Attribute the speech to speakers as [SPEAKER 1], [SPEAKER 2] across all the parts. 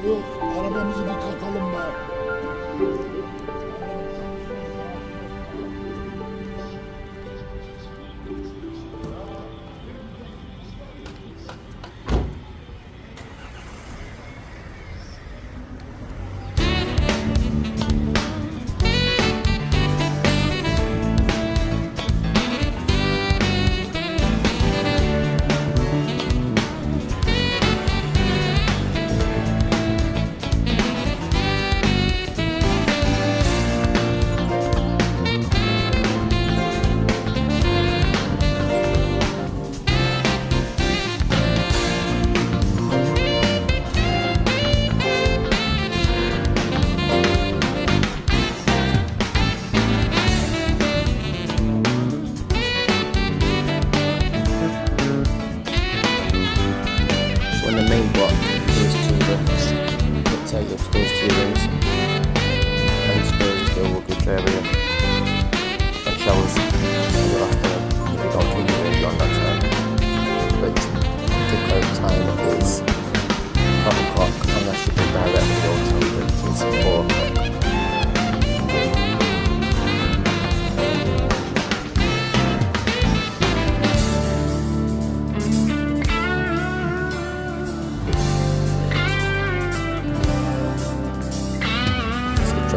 [SPEAKER 1] Şu arabamızı bir kakalım bak.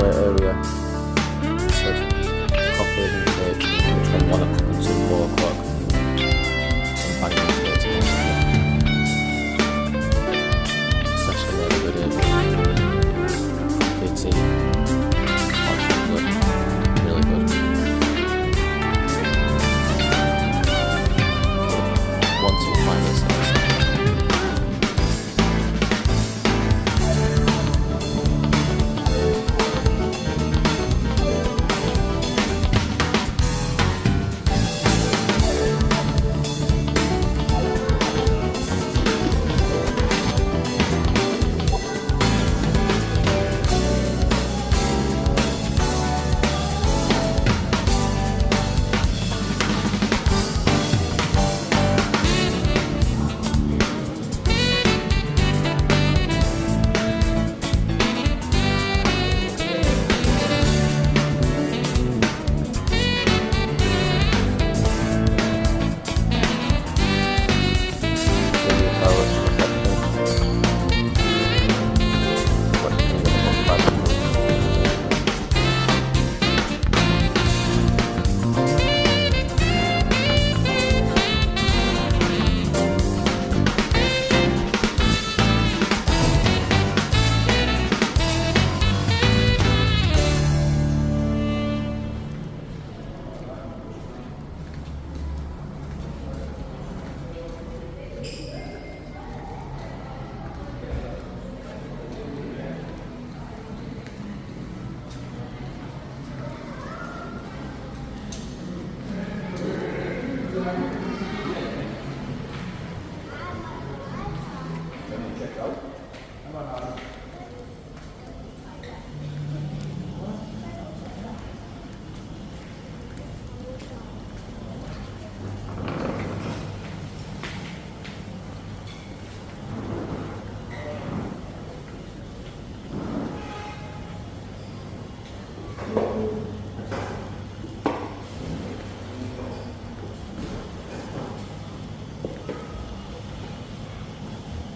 [SPEAKER 2] Area, so coffee and cake between 1 o'clock and 4 o'clock, and banging into it. It's actually really good area. Good tea, hot chocolate, really good. 1 to 5 minutes.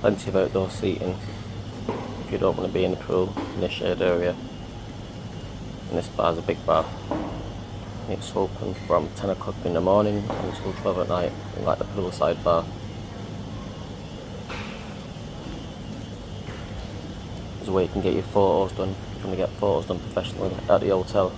[SPEAKER 2] Plenty of outdoor seating if you don't want to be in the pool in the shade area. And this bar's a big bar. It's open from 10 o'clock in the morning until 12 at night, like the poolside bar. There's a way you can get your photos done if you want to get photos done professionally at the hotel.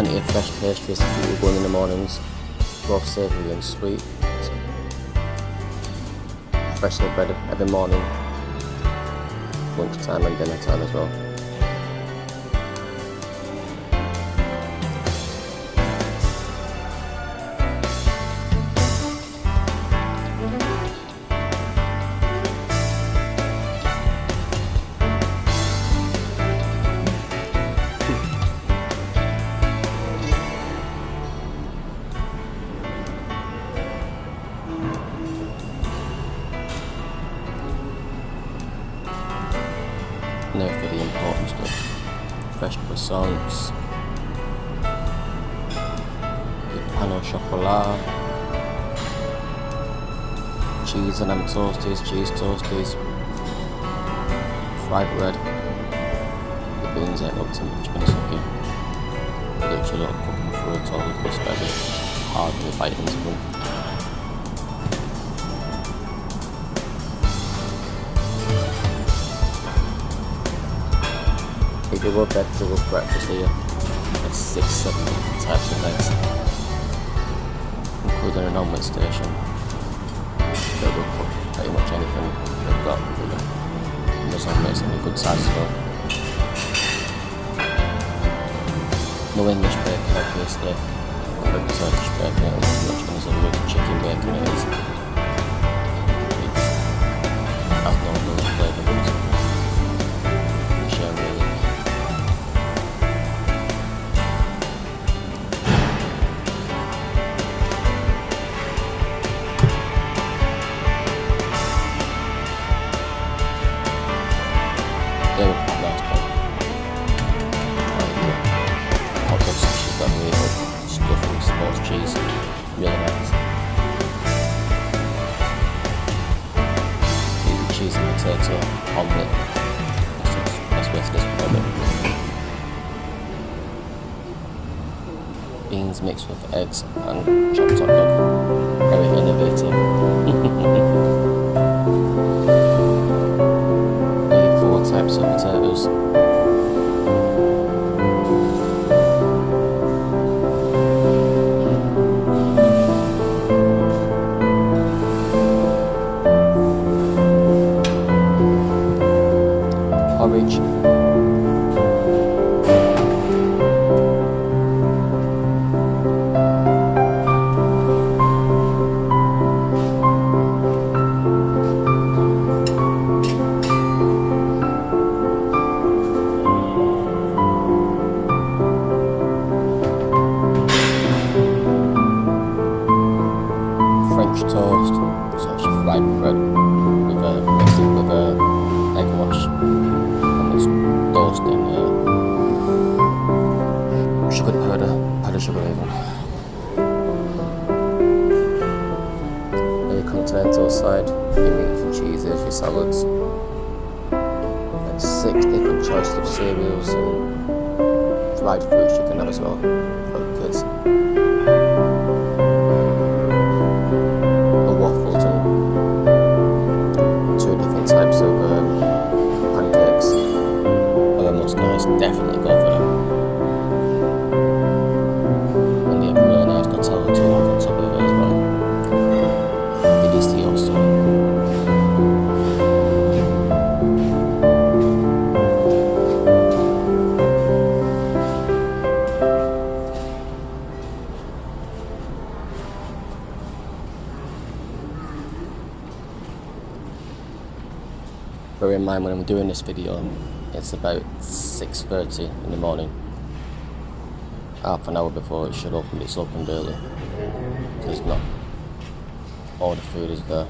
[SPEAKER 2] Plenty of fresh pastries to keep you going in the mornings, both savoury and sweet. Freshly bread every morning, lunchtime and dinner time as well. Now for the important stuff. Fresh croissants, the pan au chocolat, cheese and ham toasties, cheese toasties, fried bread. The beans ain't up to much when it's cooking. Literally not cooking through at all, it's very hard when you bite into them. If you were vegetable breakfast here, there's 6-7 different types of eggs, including an omelette station that will cook pretty much anything they've got. And those omelettes are a good size as well. No English bacon obviously, but Turkish bacon it is much when there's a load of chicken bacon it is. It has no real flavour, but it's shame really. They were quite nice though. Hot dog she's got really good stuff with sports cheese, really nice. The cheese and potato omelette, that's the best way to describe it. Beans mixed with eggs and chopped hot dog, very innovative. Types of potatoes. Porridge. French toast, so actually fried bread with mixed it with egg wash, and it's toast in sugar powder sugar even. And your continental side, your meat, your cheeses, your salads, and 6 different choices of cereals and dried fruits you can have as well for the kids. Types of pancakes are the most nice, definitely go for them. And they have really nice Nutella too on top of it as well. It is the awesome. Bear in mind when I'm doing this video, it's about 6:30 in the morning. Half an hour before it should open, it's opened early. So it's not, all the food is there.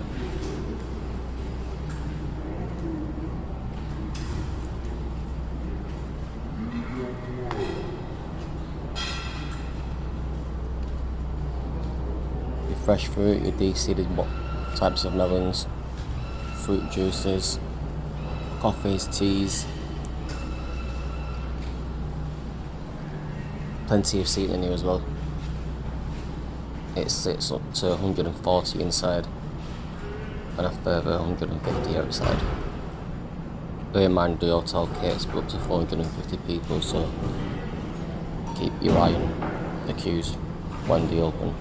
[SPEAKER 2] Your fresh fruit, your de-seeded types of melons, fruit juices, coffees, teas, plenty of seating in here as well. It sits up to 140 inside and a further 150 outside. Bear in mind the hotel caters for up to 450 people, so keep your eye on the queues when they open.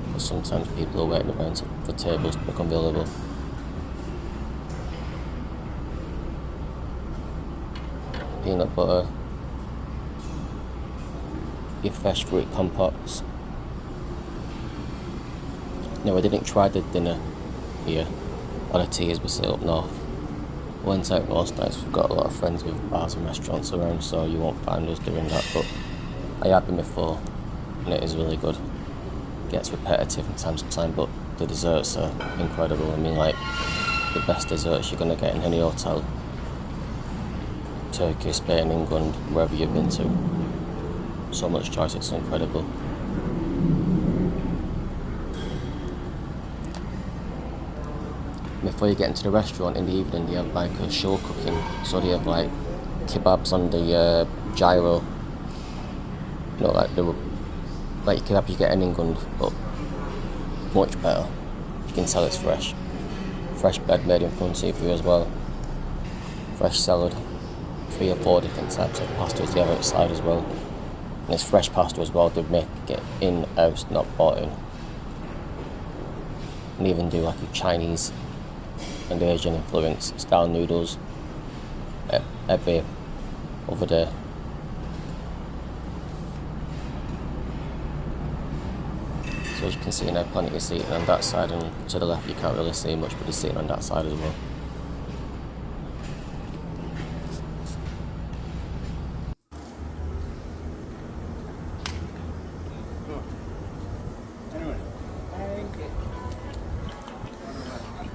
[SPEAKER 2] Because sometimes people are waiting around for tables to become available. Peanut butter, your fresh fruit compotes. No, I didn't try the dinner here, or the tea as we sit up north. Went out most nights. We've got a lot of friends with bars and restaurants around, so you won't find us doing that, but I have been before, and it is really good. Gets repetitive from time to time, but the desserts are incredible. I mean, like, the best desserts you're gonna get in any hotel. Turkey, Spain, England, wherever you've been to. So much choice, it's incredible. Before you get into the restaurant in the evening, they have like a show cooking. So they have like kebabs on the gyro. You know, like kebab you get in England, but much better. You can tell it's fresh. Fresh bread made in front of you as well. Fresh salad. 3 or 4 different types of pastas they have outside as well. And it's fresh pasta as well. They make it in-house, not bought in. And even do like a Chinese and Asian influence style noodles every other day. So as you can see now, plenty of seating on that side, and to the left you can't really see much, but there's seating on that side as well.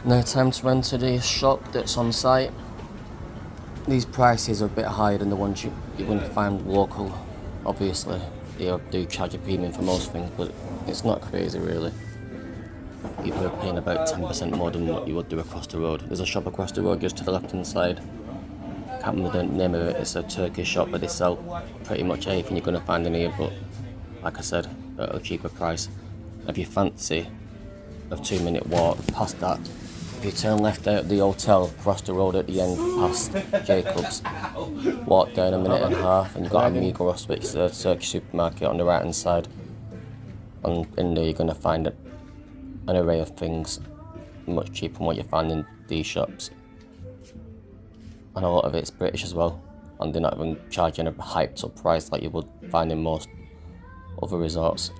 [SPEAKER 2] Now time to enter the shop that's on site. These prices are a bit higher than the ones you wouldn't find local. Obviously, they do charge a premium for most things, but it's not crazy really. People are paying about 10% more than what you would do across the road. There's a shop across the road just to the left hand side. Can't remember the name of it. It's a Turkish shop, but they sell pretty much anything you're going to find in here, but like I said, at a cheaper price. If you fancy a 2-minute walk past that, if you turn left out of the hotel, cross the road at the end past Jacobs, walk down a minute and a half, and you've got a Migros, which is a Turkish supermarket on the right hand side. And in there you're going to find an array of things much cheaper than what you find in these shops. And a lot of it's British as well, and they're not even charging a hyped up price like you would find in most other resorts.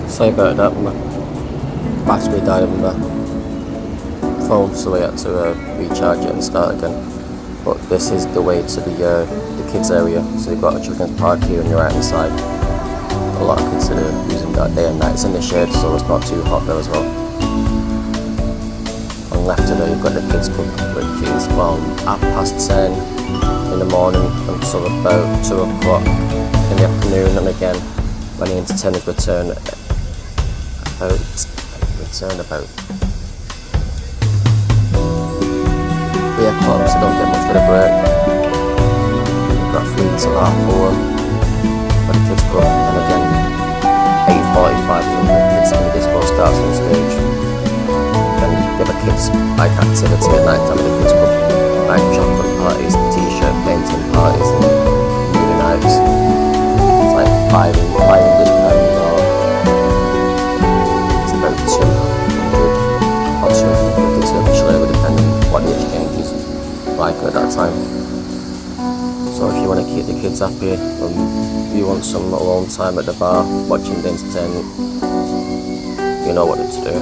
[SPEAKER 2] Sorry about that, my battery died on my phone, so I had to recharge it and start again. But this is the way to the kids area, so they've got a children's park here on your right hand side. A lot of kids are using that day and night. It's in the shade, so it's not too hot there as well. On left of there you've got the kids club, which is from 10:30 in the morning until about 2 o'clock in the afternoon, and again when the entertainers return about 3 o'clock, so don't get much of a break. We've got 3 till 4:30 for the kids club, and again 8:45 when the kids in the disco starts on stage. Then the other kids like activity at night time in the kids club, like chocolate parties, t-shirt painting parties and movie nights. It's like £5 or it's about 200 or 250 Turkish lira, depending what the exchange is like at that time. So if you want to keep the kids happy, you want some alone time at the bar watching the entertainment, you know what to do.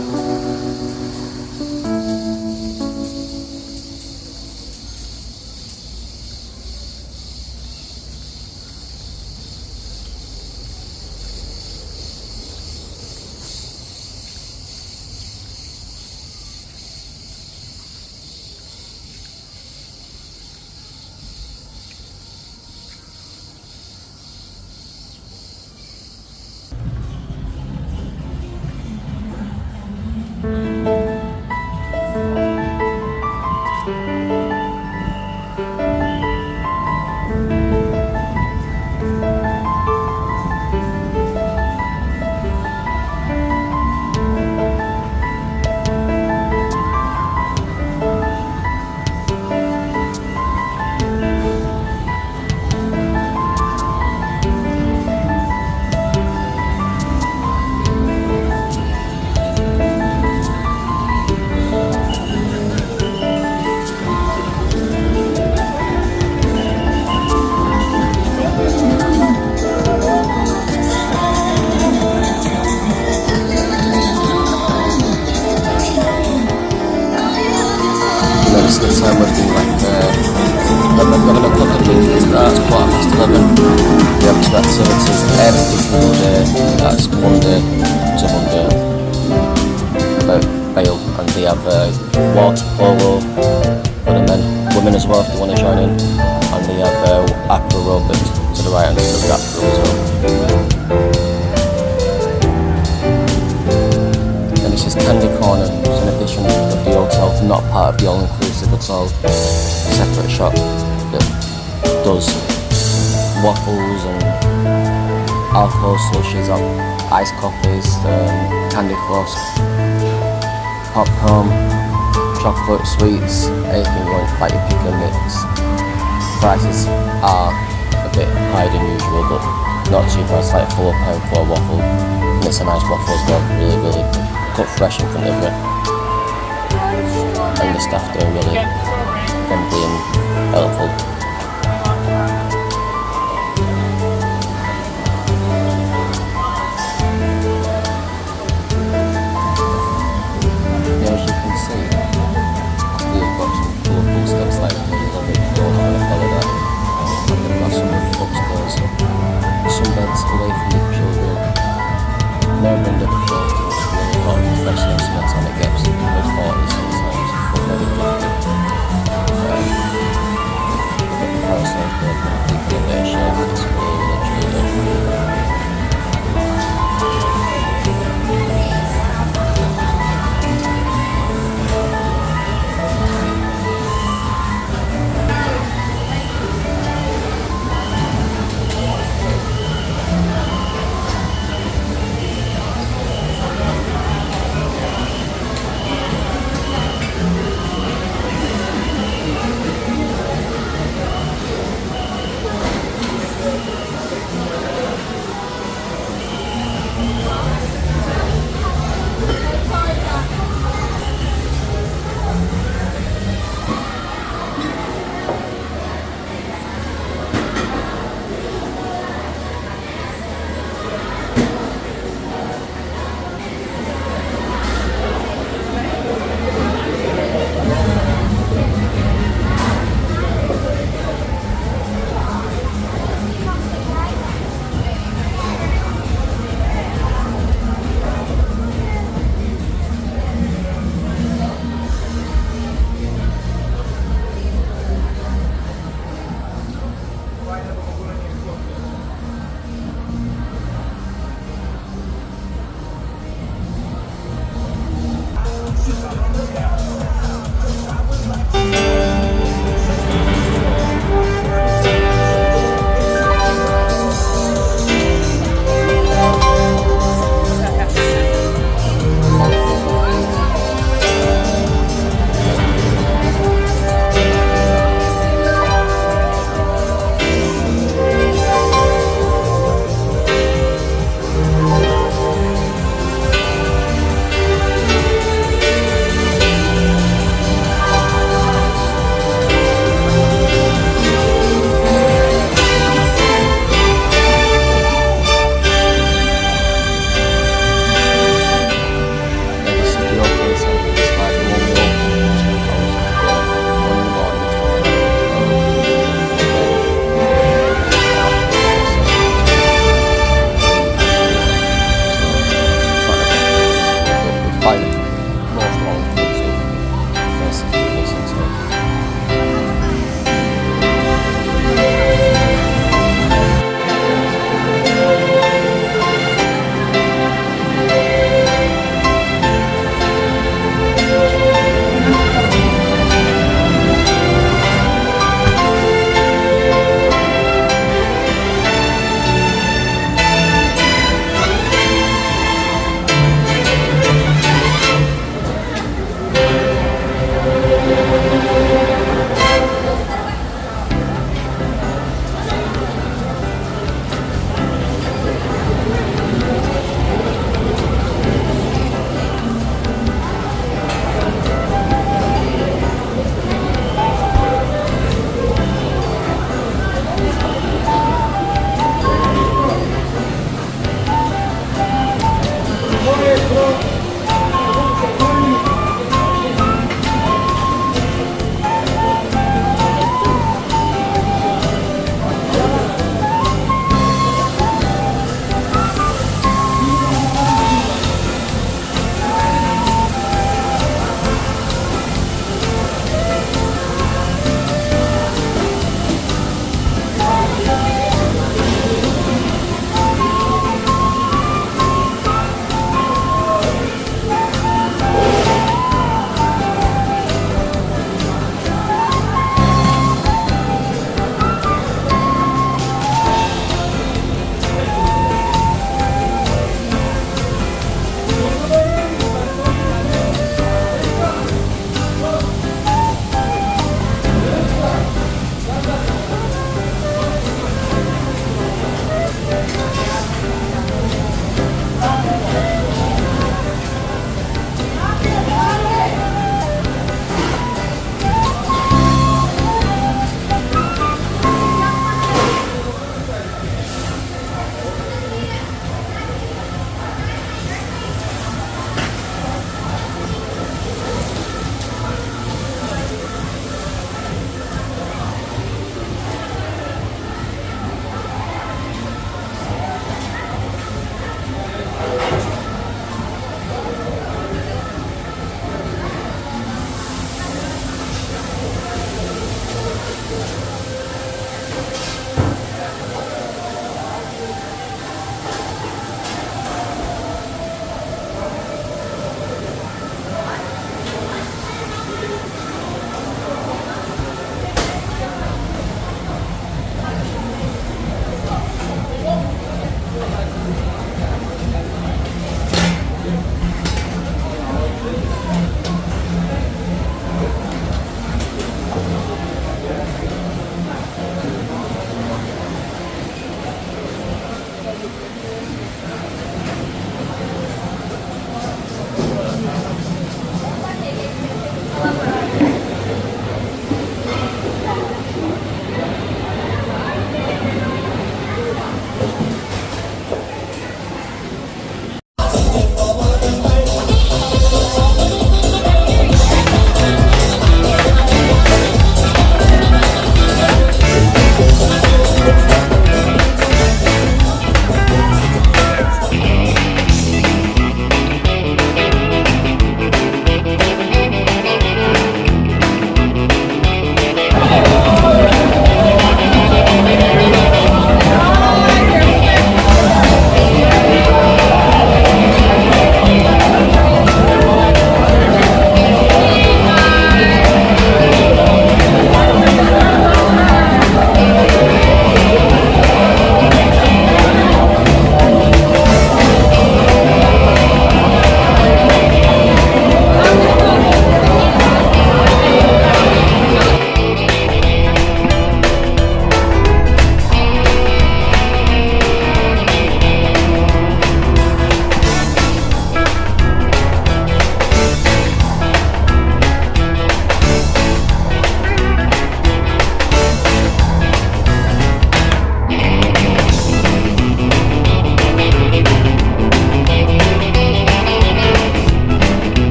[SPEAKER 2] water polo for the men, women as well if they want to join in, and they have aqua aerobic to the right hand of that pool as well. And this is Candy Corner, it's an addition of the hotel, not part of the all-inclusive at all, a separate shop that does waffles and alcohol slushies, iced coffees, candy floss, popcorn, chocolate, sweets, anything you want, like your pick and mix. Prices are a bit higher than usual, but not too bad. It's like £4 for a waffle, and it's a nice waffle as well, really cut fresh in front of you. And the staff doing really friendly and helpful.